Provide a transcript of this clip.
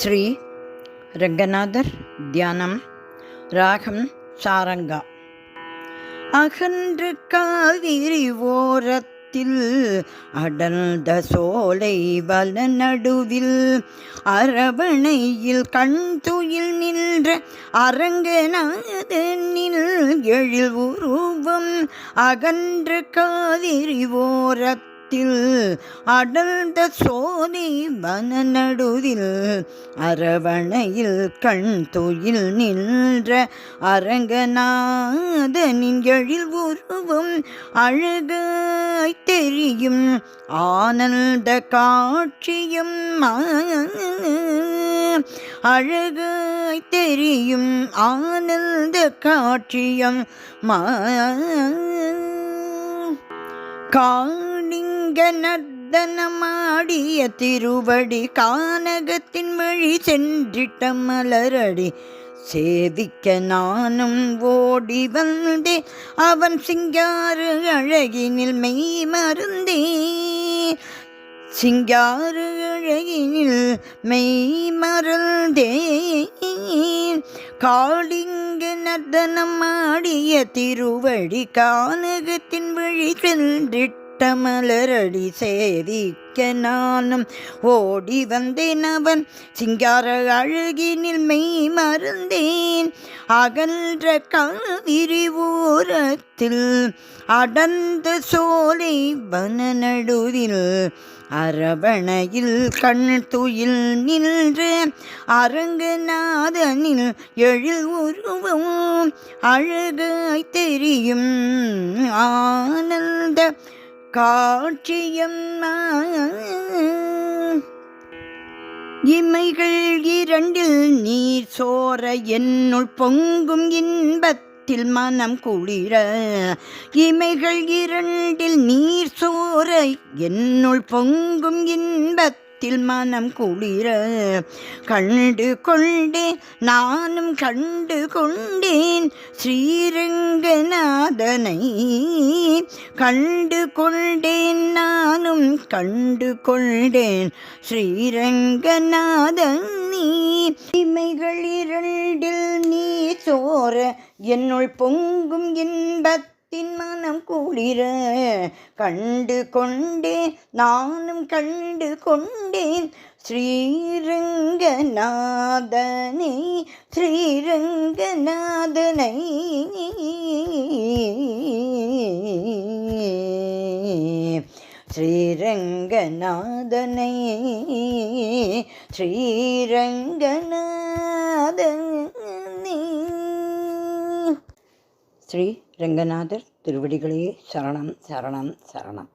ஸ்ரீ ரங்கநாதர் தியானம். ராகம் சாரங்கா. அகன்று காவிரி ஓரத்தில் அடர்ந்த சோலை வல நடுவில் அரவணையில் கண் துயில் நின்ற அரங்கநாதனில் எழில் உருவம். அகன்று காவிரி ஓரத்தில் அடர்ந்த சோலை வன நடுவில் அரவணையில் கண் துயில் நின்ற அரங்கநாதனின் எழில் உருவம் அழகாய் தெரியும் ஆனந்த காட்சியும். அழகாய் தெரியும் ஆனந்த காட்சியம். காணிங்க நர்த்தனமாடிய திருவடி கானகத்தின் வழி சென்றிட்ட மலரடி சேவிக்க நானும் ஓடி வந்தே. அவன் சிங்கார அழகினில் மெய் மருந்தே. சிங்கார அழகினில் மெய் மருந்தேன். காளிங்க நர்த்தனமாடிய திருவடி கானகத்தின் வழி சென்றிட்ட மலரடி சேவிக்க நானும் ஓடி வந்தேன். அவன் சிங்கார அழகினில் மெய் மருந்தேன். அகன்ற காவிரி ஓரத்தில் அடர்ந்த சோலை வன நடுவில் அரவணையில் கண் துயில் நின்ற அரங்கநாதனில் எழில் உருவம் அழகாய் தெரியும் ஆனந்த காட்சியம். இமைகள் இரண்டில் நீர் சோர என்னுள் பொங்கும் இன்பத்தில் மனம் குளிர. இமைகள் இரண்டில் நீர் சோர என்னுள் பொங்கும் இன்பத்தில் மனம் குளிர. கண்டு கொண்டேன் நானும் கண்டு கொண்டேன் ஸ்ரீரங்கநாதனை. கண்டு கொண்டேன் நானும் கண்டு கொண்டேன் ஸ்ரீரங்கநாதனை. இமைகள் இரண்டில் நீ சோர என்னுள் பொங்கும் இன்பத்தின் மனம் குளிர. கண்டு கொண்டேன் நானும் கண்டு கொண்டேன் ஸ்ரீரங்கநாதனை. ஸ்ரீரங்கநாதனை ஸ்ரீரங்கநாதனை ஸ்ரீரங்கநாதனை. ஸ்ரீ ரங்கநாதர் திருவடிகளே சரணம் சரணம் சரணம்.